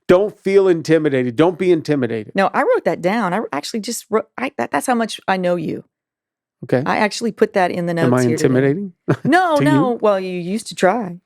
Don't feel intimidated. Don't be intimidated. No, I wrote that down. I actually just wrote, that's how much I know you. Okay. I actually put that in the notes Am I here intimidating? today. No, to no. you? Well, you used to try.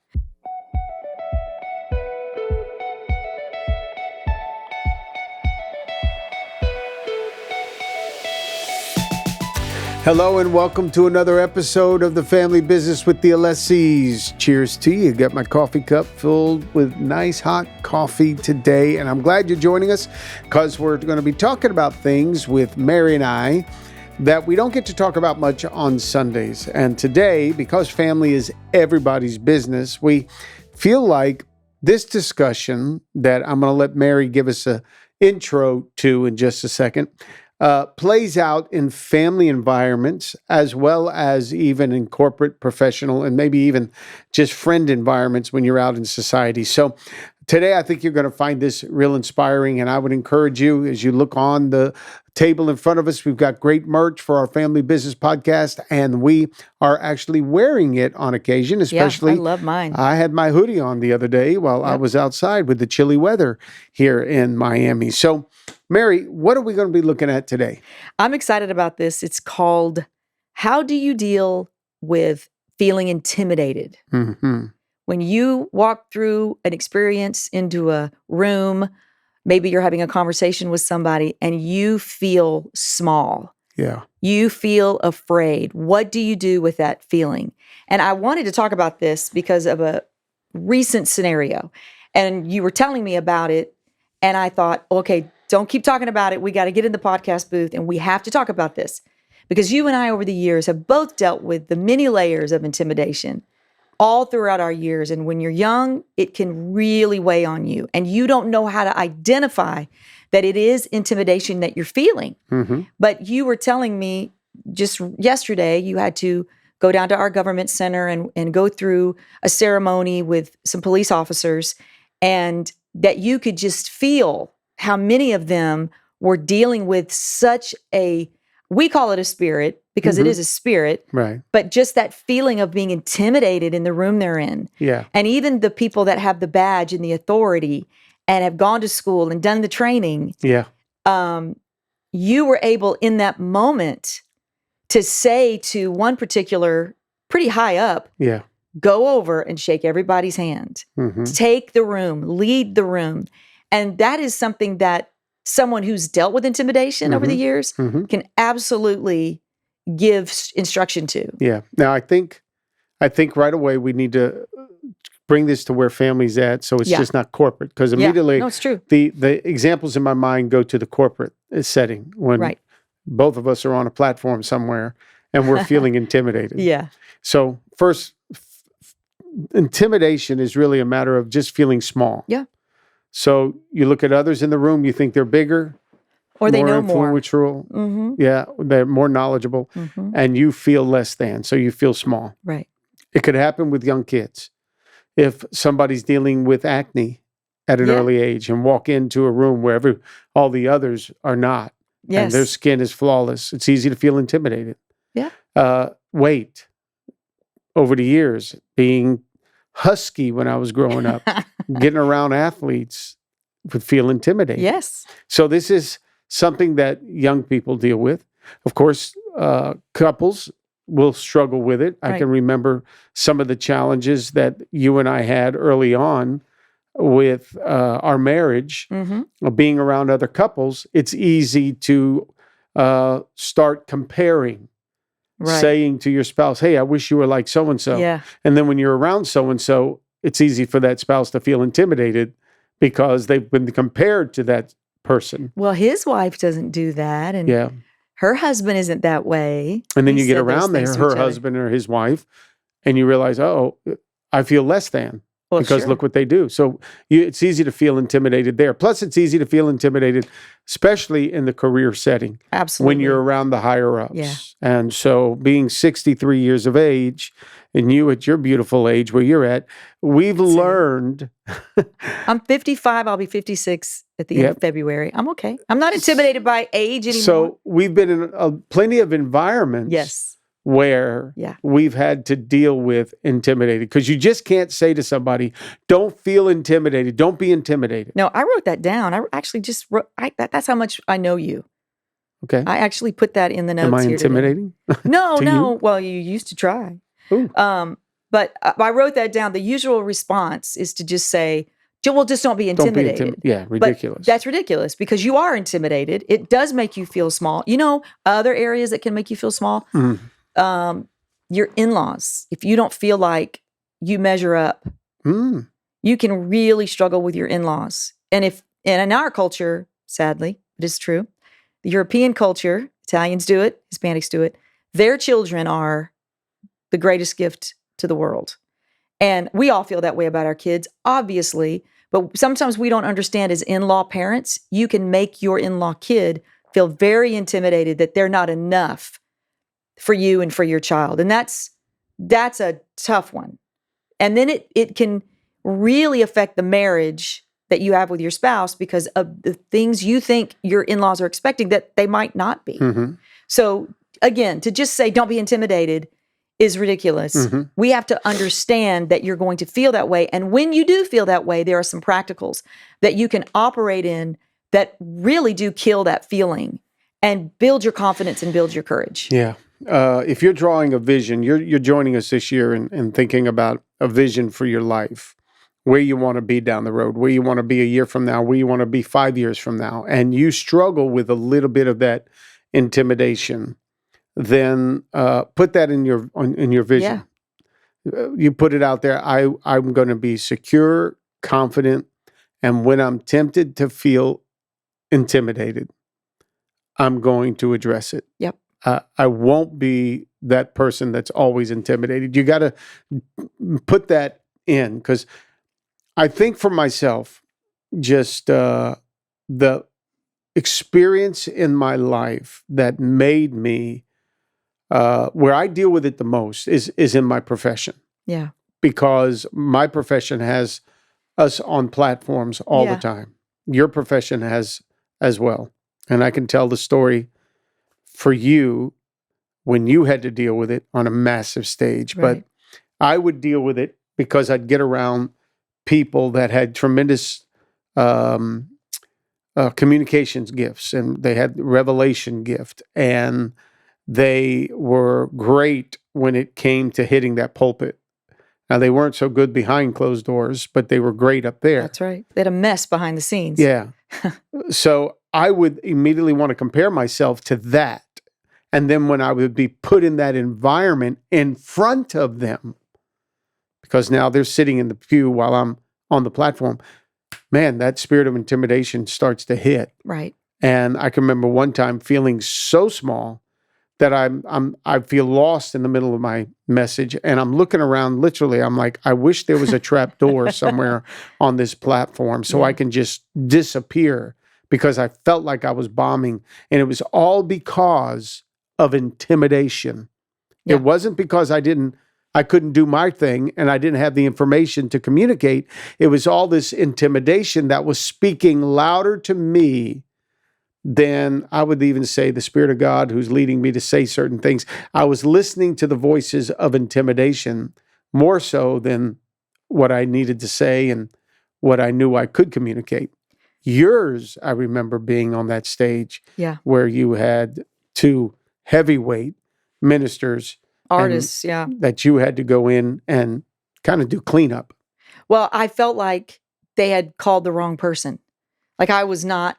Hello and welcome to another episode of the Family Business with the Alessis. Cheers to you. Got my coffee cup filled with nice hot coffee today, and I'm glad you're joining us because we're going to be talking about things with Mary and I that we don't get to talk about much on Sundays. And today, because family is everybody's business, we feel like this discussion that I'm going to let Mary give us an intro to in just a second plays out in family environments as well as even in corporate, professional, and maybe even just friend environments when you're out in society. So today, I think you're going to find this real inspiring, and I would encourage you as you look on the table in front of us, we've got great merch for our Family Business Podcast, and we are actually wearing it on occasion, especially. Yeah, I love mine. I had my hoodie on the other day while I was outside with the chilly weather here in Miami. So, Mary, what are we going to be looking at today? I'm excited about this. It's called, How Do You Deal with Feeling Intimidated? Mm-hmm. When you walk through an experience into a room, maybe you're having a conversation with somebody and you feel small. Yeah. You feel afraid. What do you do with that feeling? And I wanted to talk about this because of a recent scenario. And you were telling me about it. And I thought, okay, don't keep talking about it. We got to get in the podcast booth and we have to talk about this. Because you and I over the years have both dealt with the many layers of intimidation all throughout our years. And when you're young, it can really weigh on you. And you don't know how to identify that it is intimidation that you're feeling. Mm-hmm. But you were telling me just yesterday, you had to go down to our government center and go through a ceremony with some police officers, and that you could just feel how many of them were dealing with such a, we call it a spirit, because it is a spirit, right? But just that feeling of being intimidated in the room they're in. Yeah. And even the people that have the badge and the authority and have gone to school and done the training. Yeah. You were able in that moment to say to one particular, pretty high up, Yeah. go over and shake everybody's hand. Mm-hmm. Take the room, lead the room. And that is something that someone who's dealt with intimidation over the years can absolutely give instruction to. Yeah. Now, I think right away we need to bring this to where family's at, so it's just not corporate. Because immediately, no, it's true. The examples in my mind go to the corporate setting when both of us are on a platform somewhere and we're feeling intimidated. Yeah. So first, intimidation is really a matter of just feeling small. Yeah. So you look at others in the room, you think they're bigger, or they know more. Influential. Yeah, they're more knowledgeable, and you feel less than, so you feel small. Right. It could happen with young kids. If somebody's dealing with acne at an early age and walk into a room where all the others are not, and their skin is flawless, it's easy to feel intimidated. Yeah. Weight. Over the years, being husky when I was growing up, getting around athletes would feel intimidating. Yes. So this is something that young people deal with. Of course, couples will struggle with it. I can remember some of the challenges that you and I had early on with our marriage, being around other couples. It's easy to start comparing. Saying to your spouse, hey, I wish you were like so-and-so. Yeah. And then when you're around so-and-so, it's easy for that spouse to feel intimidated because they've been compared to that person. Well, his wife doesn't do that. And her husband isn't that way. And then you get around there, her husband or his wife, and you realize, oh, I feel less than. Because look what they do. So it's easy to feel intimidated there. Plus, it's easy to feel intimidated, especially in the career setting. Absolutely. When you're around the higher ups. Yeah. And so being 63 years of age, and you at your beautiful age where you're at, we've learned. I'm 55. I'll be 56 at the end of February. I'm okay. I'm not intimidated by age anymore. So we've been in plenty of environments. Yes. where Yeah. we've had to deal with intimidated, because you just can't say to somebody, don't feel intimidated. Don't be intimidated. No, I wrote that down. I actually just wrote, that's how much I know you. Okay. I actually put that in the notes Am I here today. intimidating? No, to no. you? Well, you used to try. Ooh. But I wrote that down. The usual response is to just say, well, just don't be intimidated. Yeah, ridiculous. But that's ridiculous because you are intimidated. It does make you feel small. You know, other areas that can make you feel small, your in-laws. If you don't feel like you measure up, you can really struggle with your in-laws. And in our culture, sadly, it is true, the European culture, Italians do it, Hispanics do it, their children are the greatest gift to the world. And we all feel that way about our kids, obviously, but sometimes we don't understand as in-law parents, you can make your in-law kid feel very intimidated that they're not enough for you and for your child. And that's a tough one. And then it can really affect the marriage that you have with your spouse because of the things you think your in-laws are expecting that they might not be. So again, to just say, don't be intimidated is ridiculous. We have to understand that you're going to feel that way. And when you do feel that way, there are some practicals that you can operate in that really do kill that feeling and build your confidence and build your courage. Yeah. If you're drawing a vision, you're joining us this year and thinking about a vision for your life, where you want to be down the road, where you want to be a year from now, where you want to be 5 years from now, and you struggle with a little bit of that intimidation, then put that in your vision. You put it out there. I'm going to be secure, confident, and when I'm tempted to feel intimidated, I'm going to address it. Yep. I won't be that person that's always intimidated. You got to put that in, because I think for myself, just the experience in my life that made me where I deal with it the most is in my profession. Yeah. Because my profession has us on platforms all the time. Your profession has as well. And I can tell the story for you when you had to deal with it on a massive stage. Right. But I would deal with it because I'd get around people that had tremendous communications gifts, and they had revelation gift, and they were great when it came to hitting that pulpit. Now, they weren't so good behind closed doors, but they were great up there. That's right. They had a mess behind the scenes. Yeah. So I would immediately want to compare myself to that. And then when I would be put in that environment in front of them, because now they're sitting in the pew while I'm on the platform, man, that spirit of intimidation starts to hit. Right. And I can remember one time feeling so small that I feel lost in the middle of my message, and I'm looking around. Literally, I'm like, I wish there was a trap door somewhere on this platform so I can just disappear, because I felt like I was bombing, and it was all because of intimidation. Yeah. It wasn't because I couldn't do my thing and I didn't have the information to communicate. It was all this intimidation that was speaking louder to me than, I would even say, the Spirit of God who's leading me to say certain things. I was listening to the voices of intimidation more so than what I needed to say and what I knew I could communicate. Yours, I remember being on that stage where you had two heavyweight ministers, artists, that you had to go in and kind of do cleanup. Well, I felt like they had called the wrong person. Like I was not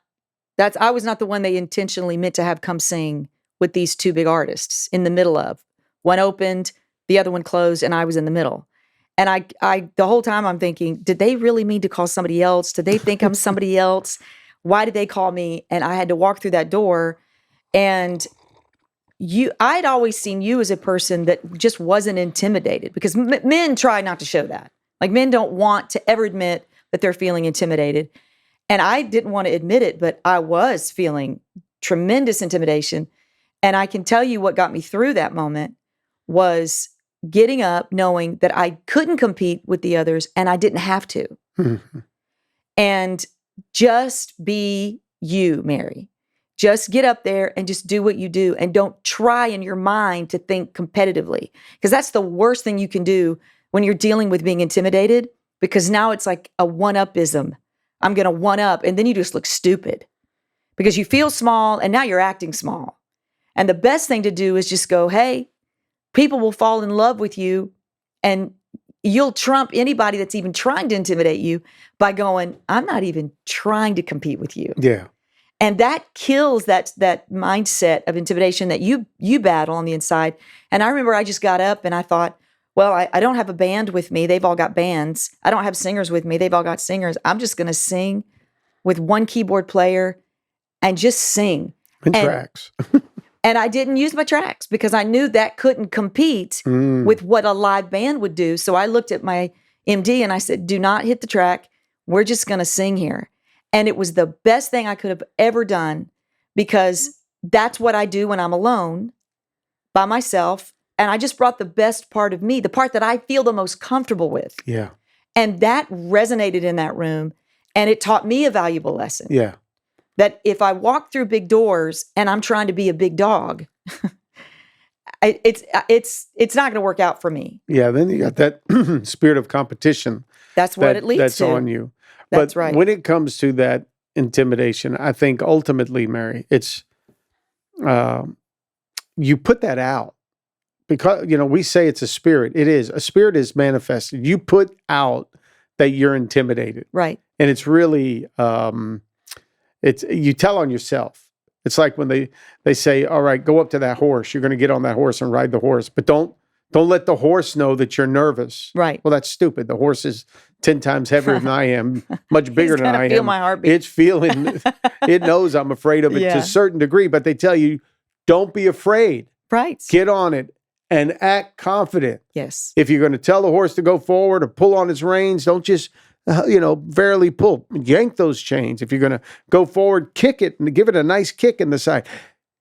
the one they intentionally meant to have come sing with these two big artists in the middle of. One opened, the other one closed, and I was in the middle. And I the whole time I'm thinking, did they really mean to call somebody else? Did they think I'm somebody else? Why did they call me? And I had to walk through that door, and I'd always seen you as a person that just wasn't intimidated, because men try not to show that. Like, men don't want to ever admit that they're feeling intimidated. And I didn't want to admit it, but I was feeling tremendous intimidation. And I can tell you what got me through that moment was getting up, knowing that I couldn't compete with the others and I didn't have to. And just be you, Mary. Just get up there and just do what you do, and don't try in your mind to think competitively, because that's the worst thing you can do when you're dealing with being intimidated, because now it's like a one-upism. I'm going to one up, and then you just look stupid because you feel small and now you're acting small. And the best thing to do is just go, hey, people will fall in love with you, and you'll trump anybody that's even trying to intimidate you by going, I'm not even trying to compete with you. Yeah. And that kills that mindset of intimidation that you battle on the inside. And I remember I just got up and I thought, well, I don't have a band with me. They've all got bands. I don't have singers with me. They've all got singers. I'm just going to sing with one keyboard player and just sing. And tracks. And I didn't use my tracks because I knew that couldn't compete with what a live band would do. So I looked at my MD and I said, do not hit the track. We're just going to sing here. And it was the best thing I could have ever done, because that's what I do when I'm alone by myself. And I just brought the best part of me, the part that I feel the most comfortable with. Yeah. And that resonated in that room. And it taught me a valuable lesson. Yeah. That if I walk through big doors and I'm trying to be a big dog, it's not going to work out for me. Yeah. Then you got that spirit of competition. That's what it leads that's to. That's on you. That's but right. When it comes to that intimidation, I think ultimately, Mary, it's you put that out because, we say it's a spirit. It is. A spirit is manifested. You put out that you're intimidated. Right. And it's really, you tell on yourself. It's like when they say, all right, go up to that horse. You're going to get on that horse and ride the horse, but don't let the horse know that you're nervous. Right. Well, that's stupid. The horse is 10 times heavier than I am, much bigger than I am. Feel my heartbeat. It's feeling, it knows I'm afraid of it to a certain degree, but they tell you, don't be afraid. Right. Get on it and act confident. Yes. If you're going to tell the horse to go forward or pull on its reins, don't just, barely pull. Yank those chains. If you're going to go forward, kick it and give it a nice kick in the side.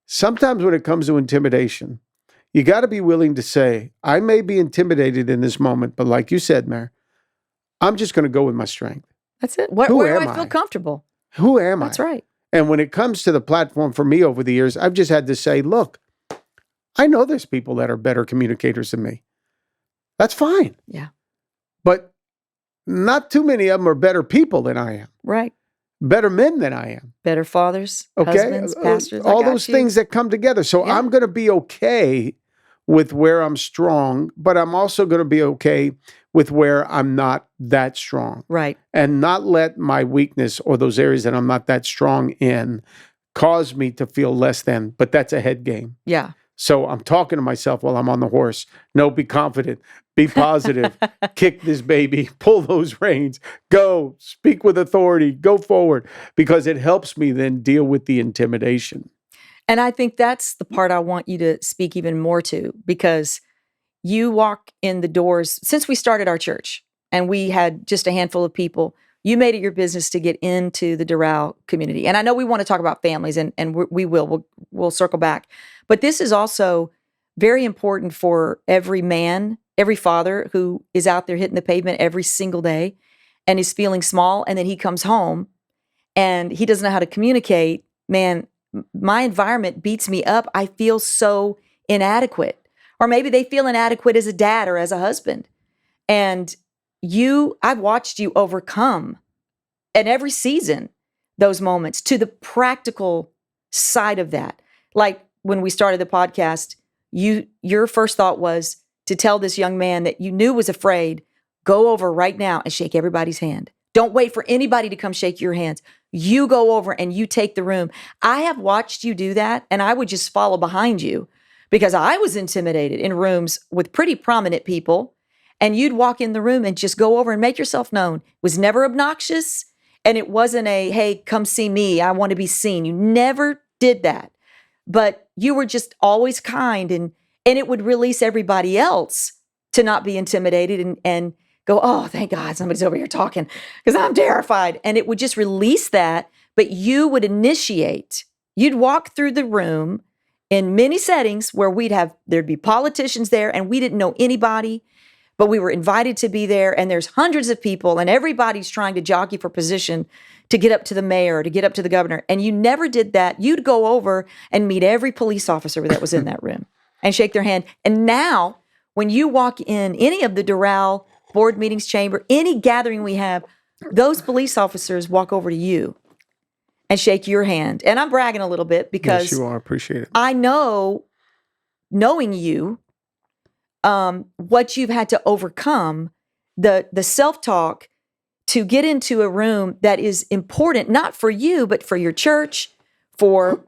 Sometimes when it comes to intimidation, you got to be willing to say, I may be intimidated in this moment, but like you said, Mary, I'm just going to go with my strength. That's it. Where do I feel comfortable? Who am I? That's right. And when it comes to the platform for me over the years, I've just had to say, look, I know there's people that are better communicators than me. That's fine. Yeah. But not too many of them are better people than I am. Right. Better men than I am. Better fathers, husbands, pastors. All those things that come together. So I'm going to be okay with where I'm strong, but I'm also going to be okay with where I'm not that strong. Right. And not let my weakness or those areas that I'm not that strong in cause me to feel less than, but that's a head game. Yeah. So I'm talking to myself while I'm on the horse. No, be confident, be positive, kick this baby, pull those reins, go, speak with authority, go forward, because it helps me then deal with the intimidation. And I think that's the part I want you to speak even more to, because you walk in the doors since we started our church and we had just a handful of people. You made it your business to get into the Doral community. And I know we want to talk about families, and we will. We'll circle back. But this is also very important for every man, every father who is out there hitting the pavement every single day and is feeling small. And then he comes home and he doesn't know how to communicate. Man, my environment beats me up. I feel so inadequate. Or maybe they feel inadequate as a dad or as a husband. And I've watched you overcome in every season those moments to the practical side of that. Like when we started the podcast, your first thought was to tell this young man that you knew was afraid, go over right now and shake everybody's hand. Don't wait for anybody to come shake your hands. You go over and you take the room. I have watched you do that, and I would just follow behind you because I was intimidated in rooms with pretty prominent people. And you'd walk in the room and just go over and make yourself known. It was never obnoxious. And it wasn't hey, come see me. I want to be seen. You never did that. But you were just always kind. And it would release everybody else to not be intimidated and go, oh, thank God somebody's over here talking because I'm terrified. And it would just release that. But you would initiate. You'd walk through the room in many settings where there'd be politicians there and we didn't know anybody. But we were invited to be there, and there's hundreds of people, and everybody's trying to jockey for position to get up to the mayor, to get up to the governor. And you never did that. You'd go over and meet every police officer that was in that room and shake their hand. And now, when you walk in any of the Doral board meetings chamber, any gathering we have, those police officers walk over to you and shake your hand. And I'm bragging a little bit because yes, you are. Appreciate it. I know, knowing you, what you've had to overcome, the self-talk to get into a room that is important, not for you, but for your church, for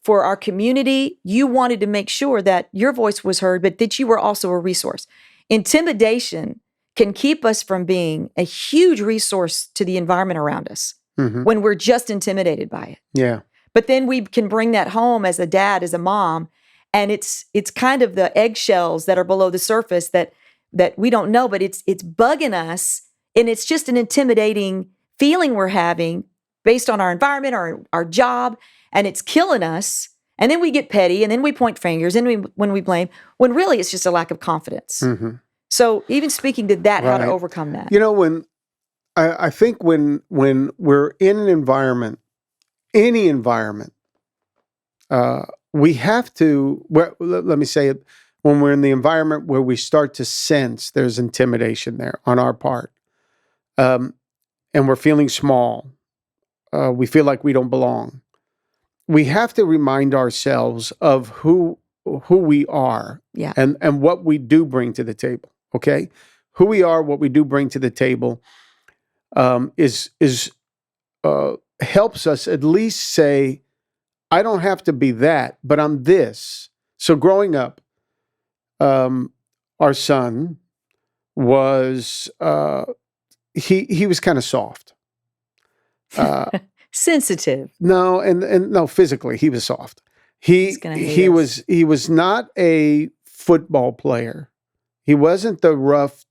our community. You wanted to make sure that your voice was heard, but that you were also a resource. Intimidation can keep us from being a huge resource to the environment around us when we're just intimidated by it. Yeah. But then we can bring that home as a dad, as a mom, and it's kind of the eggshells that are below the surface that we don't know, but it's bugging us, and it's just an intimidating feeling we're having based on our environment, our job, and it's killing us. And then we get petty, and then we point fingers, and when we blame, when really it's just a lack of confidence. So even speaking to that, how to overcome that. You know, when I think when we're in an environment, any environment, we have to, let me say it, when we're in the environment where we start to sense there's intimidation there on our part, and we're feeling small, we feel like we don't belong, we have to remind ourselves of who we are and what we do bring to the table, okay? Who we are, what we do bring to the table helps us at least say, I don't have to be that, but I'm this. So growing up, our son was, he was kind of soft. Sensitive. No, and no, physically he was soft. He was not a football player. He wasn't the rough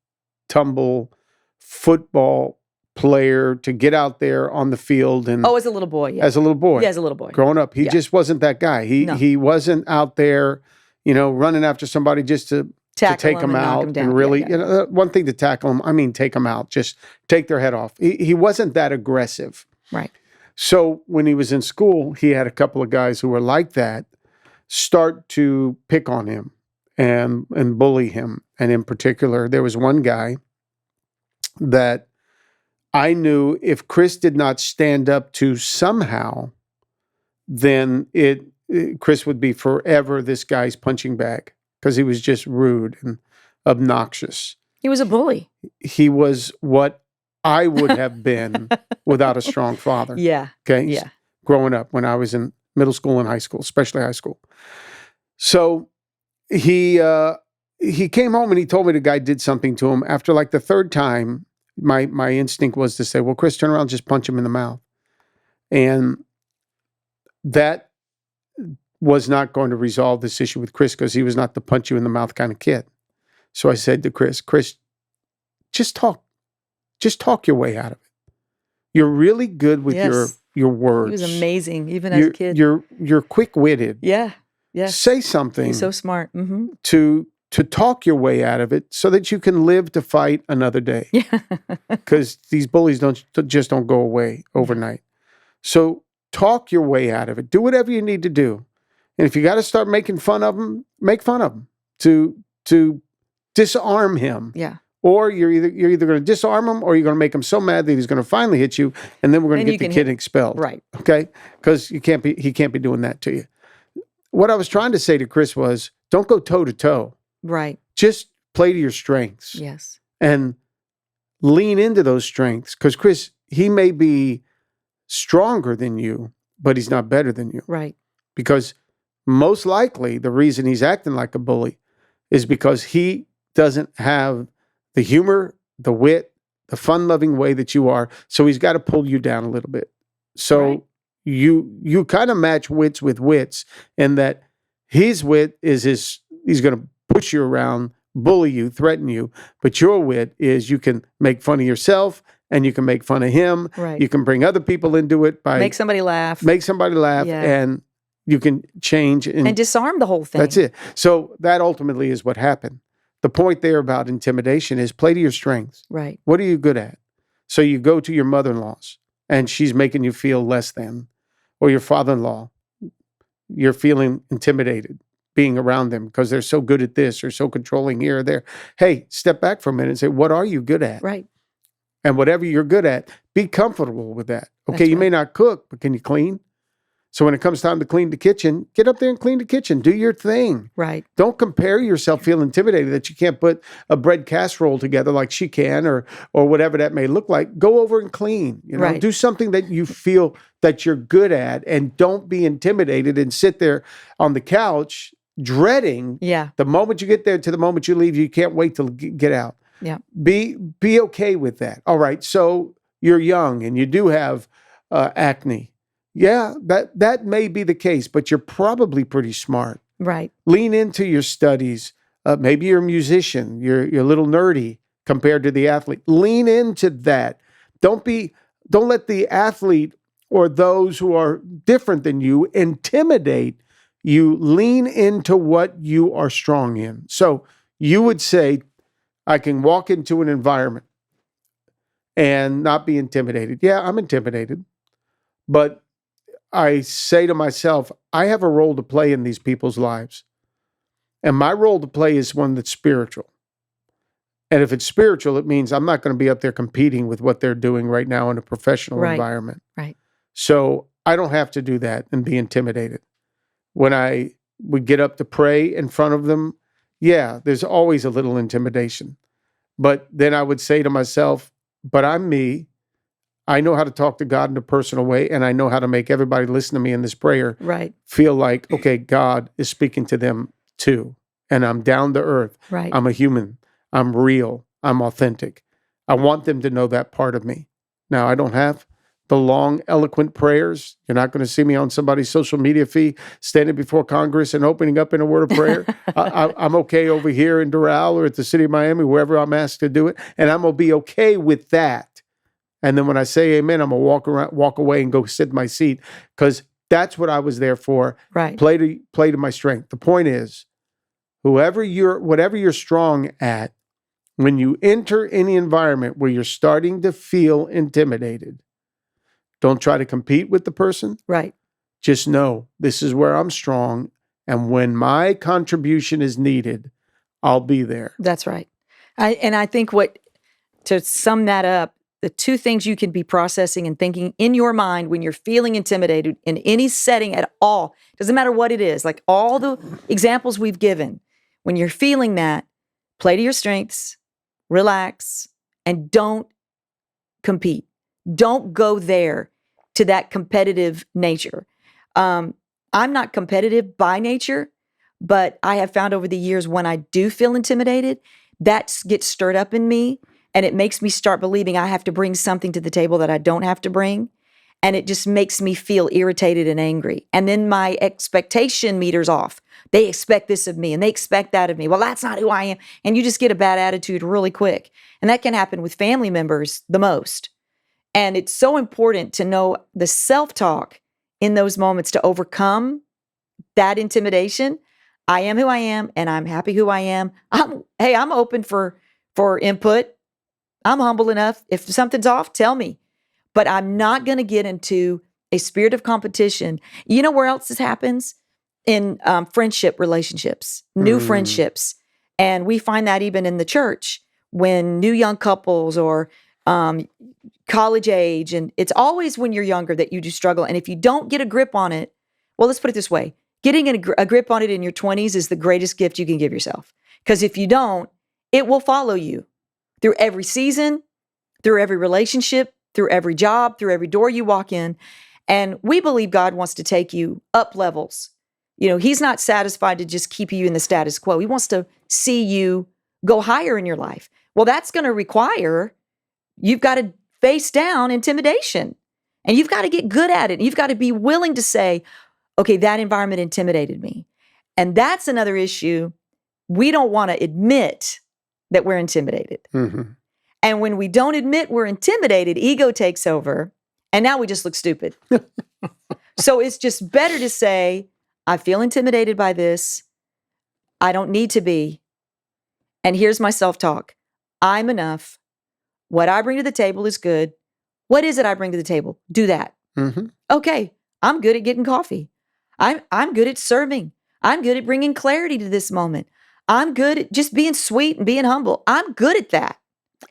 tumble football player to get out there on the field and as a little boy. Yeah. As a little boy. Yeah, as a little boy. Growing up, he just wasn't that guy. He wasn't out there, running after somebody just to take him out and really, one thing to tackle him. I mean, take him out, just take their head off. He wasn't that aggressive. Right. So when he was in school, he had a couple of guys who were like that start to pick on him and bully him. And in particular, there was one guy that I knew if Chris did not stand up to somehow, then Chris would be forever this guy's punching bag because he was just rude and obnoxious. He was a bully. He was what I would have been without a strong father. Yeah. Okay. Yeah. Growing up when I was in middle school and high school, especially high school. So he came home and he told me the guy did something to him. After like the third time, my instinct was to say, well, Chris, turn around and just punch him in the mouth. And that was not going to resolve this issue with Chris because he was not the punch you in the mouth kind of kid. So I said to Chris, just talk. Just talk your way out of it. You're really good with your words. He was amazing, even as a kid. You're quick-witted. Yeah. Yeah. Say something. He's so smart. Mm-hmm. To talk your way out of it so that you can live to fight another day. Yeah. Because these bullies don't go away overnight. So talk your way out of it. Do whatever you need to do. And if you got to start making fun of them, make fun of them to disarm him. Yeah. Or you're either going to disarm him or you're going to make him so mad that he's going to finally hit you, and then we're going to get the kid expelled. Right. Okay? Because he can't be doing that to you. What I was trying to say to Chris was, don't go toe to toe. Right. Just play to your strengths. Yes. And lean into those strengths. Because Chris, he may be stronger than you, but he's not better than you. Right. Because most likely the reason he's acting like a bully is because he doesn't have the humor, the wit, the fun-loving way that you are. So he's got to pull you down a little bit. So you kind of match wits with wits, in that his wit is he's going to push you around, bully you, threaten you. But your wit is you can make fun of yourself and you can make fun of him. Right. You can bring other people into it by make somebody laugh. Yeah. And you can change and disarm the whole thing. That's it. So that ultimately is what happened. The point there about intimidation is play to your strengths. Right. What are you good at? So you go to your mother-in-laws and she's making you feel less than, or your father-in-law, you're feeling intimidated being around them because they're so good at this or so controlling here or there. Hey, step back for a minute and say, what are you good at? Right. And whatever you're good at, be comfortable with that. Okay, That's you may right. not cook, but can you clean? So when it comes time to clean the kitchen, get up there and clean the kitchen. Do your thing. Right. Don't compare yourself, feel intimidated that you can't put a bread casserole together like she can, or whatever that may look like. Go over and clean. Right. Do something that you feel that you're good at, and don't be intimidated and sit there on the couch dreading the moment you get there to the moment you leave. You can't wait to get out. Yeah. Be okay with that. All right. So you're young and you do have acne. Yeah, that may be the case, but you're probably pretty smart. Right. Lean into your studies. Maybe you're a musician. You're a little nerdy compared to the athlete. Lean into that. Don't let the athlete or those who are different than you intimidate you. Lean into what you are strong in. So you would say, I can walk into an environment and not be intimidated. Yeah, I'm intimidated, but I say to myself, I have a role to play in these people's lives. And my role to play is one that's spiritual. And if it's spiritual, it means I'm not going to be up there competing with what they're doing right now in a professional environment. Right. So I don't have to do that and be intimidated. When I would get up to pray in front of them, yeah, there's always a little intimidation. But then I would say to myself, but I'm me. I know how to talk to God in a personal way, and I know how to make everybody listen to me in this prayer feel like, okay, God is speaking to them too. And I'm down to earth. Right. I'm a human. I'm real. I'm authentic. I want them to know that part of me. Now, I don't have the long, eloquent prayers. You're not going to see me on somebody's social media feed standing before Congress and opening up in a word of prayer. I'm okay over here in Doral or at the city of Miami, wherever I'm asked to do it. And I'm going to be okay with that. And then when I say amen, I'm going to walk away and go sit in my seat, because that's what I was there for. Right. Play to my strength. The point is, whatever you're strong at, when you enter any environment where you're starting to feel intimidated, don't try to compete with the person. Right. Just know this is where I'm strong. And when my contribution is needed, I'll be there. That's right. I think to sum that up, the two things you can be processing and thinking in your mind when you're feeling intimidated in any setting at all, doesn't matter what it is, like all the examples we've given, when you're feeling that, play to your strengths, relax, and don't compete. Don't go there to that competitive nature. I'm not competitive by nature, but I have found over the years when I do feel intimidated, that gets stirred up in me. And it makes me start believing I have to bring something to the table that I don't have to bring. And it just makes me feel irritated and angry. And then my expectation meter's off. They expect this of me and they expect that of me. Well, that's not who I am. And you just get a bad attitude really quick. And that can happen with family members the most. And it's so important to know the self-talk in those moments to overcome that intimidation. I am who I am and I'm happy who I am. I'm open for input. I'm humble enough. If something's off, tell me. But I'm not going to get into a spirit of competition. You know where else this happens? In friendship relationships, new friendships. And we find that even in the church when new young couples or college age. And it's always when you're younger that you do struggle. And if you don't get a grip on it, well, let's put it this way. Getting a grip on it in your 20s is the greatest gift you can give yourself. Because if you don't, it will follow you. Through every season, through every relationship, through every job, through every door you walk in. And we believe God wants to take you up levels. He's not satisfied to just keep you in the status quo. He wants to see you go higher in your life. Well, that's going to require you've got to face down intimidation. And you've got to get good at it. You've got to be willing to say, okay, that environment intimidated me. And that's another issue. We don't want to admit that we're intimidated. Mm-hmm. And when we don't admit we're intimidated, ego takes over, and now we just look stupid. So it's just better to say, I feel intimidated by this. I don't need to be. And here's my self-talk. I'm enough. What I bring to the table is good. What is it I bring to the table? Do that. Mm-hmm. Okay, I'm good at getting coffee. I'm good at serving. I'm good at bringing clarity to this moment. I'm good at just being sweet and being humble. I'm good at that.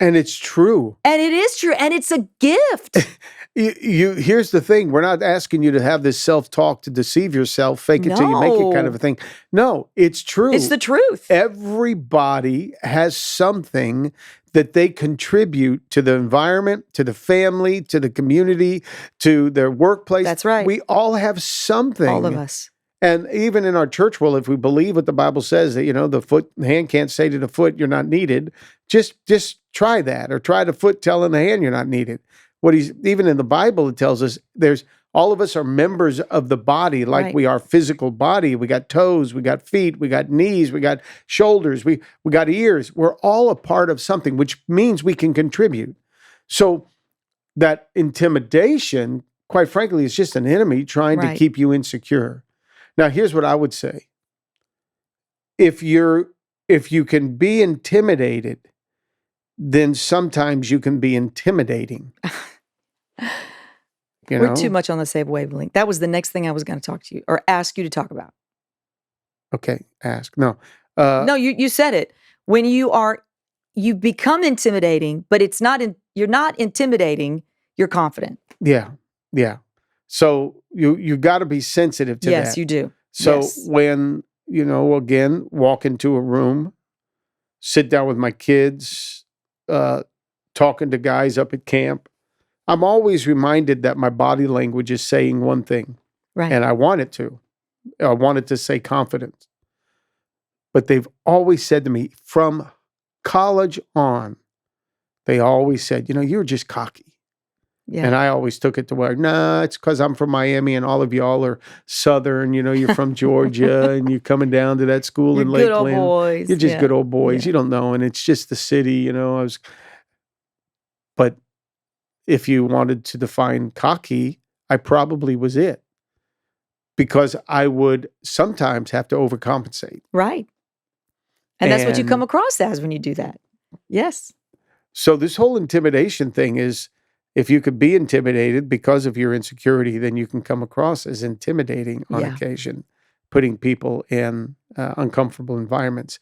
And it's true. And it is true. And it's a gift. Here's the thing. We're not asking you to have this self-talk to deceive yourself, fake it till you make it kind of a thing. No, it's true. It's the truth. Everybody has something that they contribute to the environment, to the family, to the community, to their workplace. That's right. We all have something. All of us. And even in our church world, if we believe what the Bible says, that, the hand can't say to the foot, you're not needed, just try that, or try the foot telling the hand you're not needed. Even in the Bible, it tells us all of us are members of the body, like Right. we are physical body. We got toes, we got feet, we got knees, we got shoulders, we got ears. We're all a part of something, which means we can contribute. So that intimidation, quite frankly, is just an enemy trying to Right. keep you insecure. Now, here's what I would say. If you can be intimidated, then sometimes you can be intimidating. We're too much on the same wavelength. That was the next thing I was going to talk to you or ask you to talk about. Okay, ask. No. No, you said it. When you become intimidating, but you're not intimidating, you're confident. Yeah. So you got to be sensitive to that. Yes, you do. So Yes. when, again, walk into a room, sit down with my kids, talking to guys up at camp, I'm always reminded that my body language is saying one thing. Right. And I want it to. I want it to say confidence. But they've always said to me, from college on, they always said, you're just cocky. Yeah. And I always took it to where, nah, it's because I'm from Miami and all of y'all are Southern. You're from Georgia and you're coming down to that school You're in good Lakeland. old boys. You're just Yeah. good old boys. Yeah. You don't know. And it's just the city, But if you wanted to define cocky, I probably was it. Because I would sometimes have to overcompensate. Right. And that's what you And- come across as when you do that. Yes. So this whole intimidation thing is, if you could be intimidated because of your insecurity, then you can come across as intimidating on Yeah. occasion, putting people in uncomfortable environments.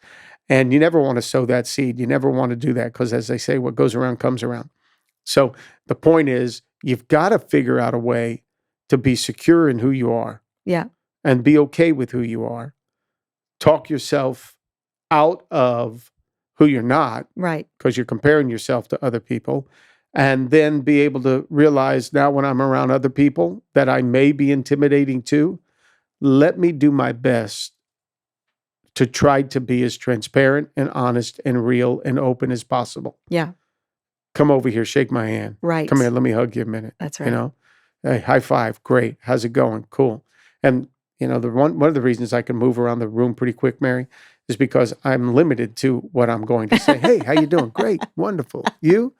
And you never want to sow that seed. You never want to do that because, as they say, what goes around comes around. So the point is, you've got to figure out a way to be secure in who you are. Yeah. And be okay with who you are. Talk yourself out of who you're not, Right. because you're comparing yourself to other people, and then be able to realize, now when I'm around other people that I may be intimidating too, let me do my best to try to be as transparent and honest and real and open as possible. Yeah. Come over here, shake my hand. Right. Come here, let me hug you a minute. That's right. Hey, high five, great. How's it going? Cool. And the one of the reasons I can move around the room pretty quick, Mary, is because I'm limited to what I'm going to say. Hey, how you doing? Great, wonderful. You?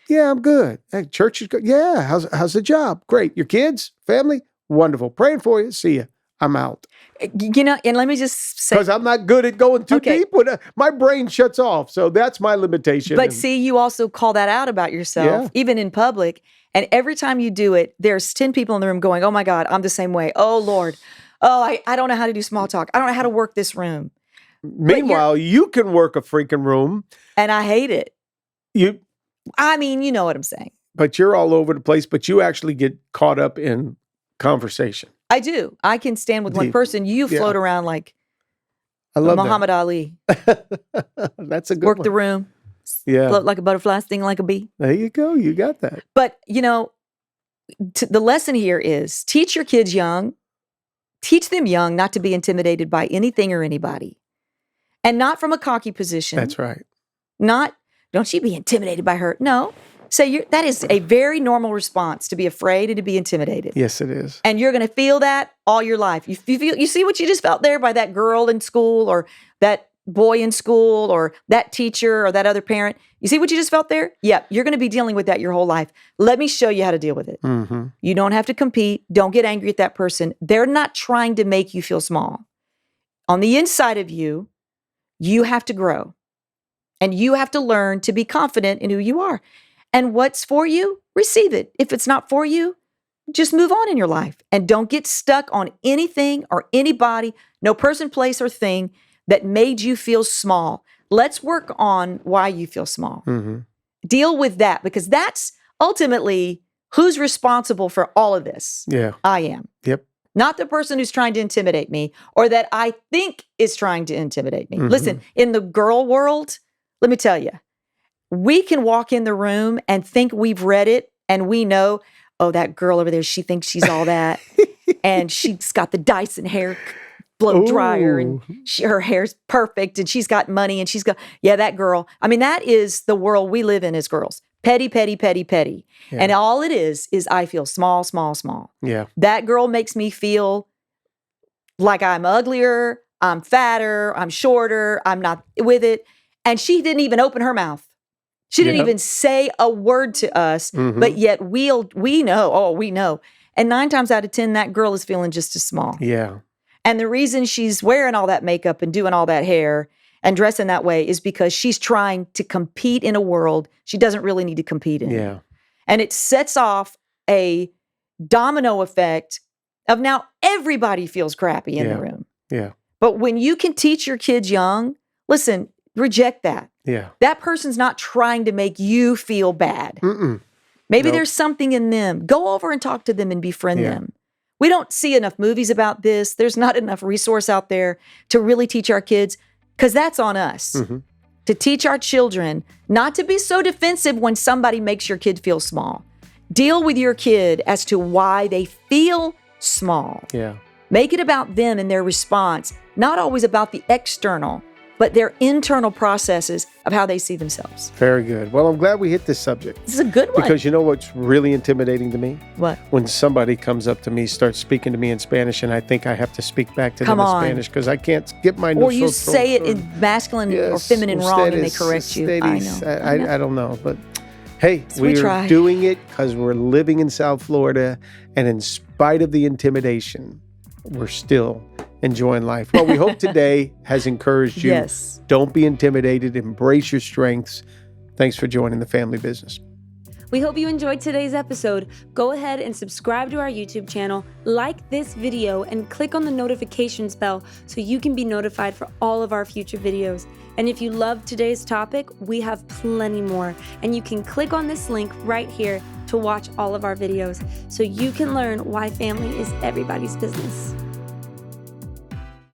Yeah, I'm good. Hey, church is good. Yeah, how's the job? Great. Your kids, family, wonderful. Praying for you. See you. I'm out. And let me just say, Because I'm not good at going too Okay. deep. My brain shuts off. So that's my limitation. but And- see, you also call that out about yourself, Yeah. even in public. And every time you do it, there's 10 people in the room going, oh my God, I'm the same way. Oh Lord. Oh, I don't know how to do small talk. I don't know how to work this room. Meanwhile, you can work a freaking room. And I hate it. You You know what I'm saying. but you're all over the place, but you actually get caught up in conversation. I do. I can stand with one Deep. person. You Yeah. float around like I love Muhammad Ali. that. That's a good Work one. the room. Yeah. Float like a butterfly, sting like a bee. There you go. You got that. But, the lesson here is teach your kids young. Teach them young not to be intimidated by anything or anybody. And not from a cocky position. That's right. Not, don't you be intimidated by her. No. Say that is a very normal response, to be afraid and to be intimidated. Yes, it is. And you're going to feel that all your life. You see what you just felt there by that girl in school or that boy in school or that teacher or that other parent. You see what you just felt there? Yep. You're going to be dealing with that your whole life. Let me show you how to deal with it. Mm-hmm. You don't have to compete. Don't get angry at that person. They're not trying to make you feel small. On the inside of you, you have to grow. And you have to learn to be confident in who you are. And what's for you, receive it. If it's not for you, just move on in your life and don't get stuck on anything or anybody, no person, place, or thing that made you feel small. Let's work on why you feel small. Mm-hmm. Deal with that, because that's ultimately who's responsible for all of this. Yeah. I am. Yep. Not the person who's trying to intimidate me or that I think is trying to intimidate me. Mm-hmm. Listen, in the girl world, let me tell you, we can walk in the room and think we've read it and we know, oh, that girl over there, she thinks she's all that. And she's got the Dyson hair blow dryer and her hair's perfect and she's got money and she's got, yeah, that girl. I mean, that is the world we live in as girls. Petty, petty, petty, petty. Yeah. And all it is I feel small, small, small. Yeah. That girl makes me feel like I'm uglier, I'm fatter, I'm shorter, I'm not with it. And she didn't even open her mouth. She didn't even say a word to us, but yet we know. And 9 times out of 10, that girl is feeling just as small. Yeah. And the reason she's wearing all that makeup and doing all that hair and dressing that way is because she's trying to compete in a world she doesn't really need to compete in. Yeah. And it sets off a domino effect of now everybody feels crappy in the room. Yeah. But when you can teach your kids young, listen, reject that. Yeah. That person's not trying to make you feel bad. Maybe there's something in them. Go over and talk to them and befriend them. We don't see enough movies about this. There's not enough resource out there to really teach our kids, because that's on us. To teach our children not to be so defensive when somebody makes your kid feel small. Deal with your kid as to why they feel small. Yeah. Make it about them and their response, not always about the external, but their internal processes of how they see themselves. Very good. Well, I'm glad we hit this subject. This is a good one. Because you know what's really intimidating to me? What? When somebody comes up to me, starts speaking to me in Spanish, and I think I have to speak back to them in Spanish because I can't get my Or you say it in masculine or feminine wrong and they correct you. I know. I don't know. But hey, We we're try. doing it because we're living in South Florida. And in spite of the intimidation, we're still enjoying life. Well, we hope today has encouraged you. Yes. Don't be intimidated. Embrace your strengths. Thanks for joining the family business. We hope you enjoyed today's episode. Go ahead and subscribe to our YouTube channel, like this video, and click on the notifications bell so you can be notified for all of our future videos. And if you loved today's topic, we have plenty more. And you can click on this link right here to watch all of our videos so you can learn why family is everybody's business.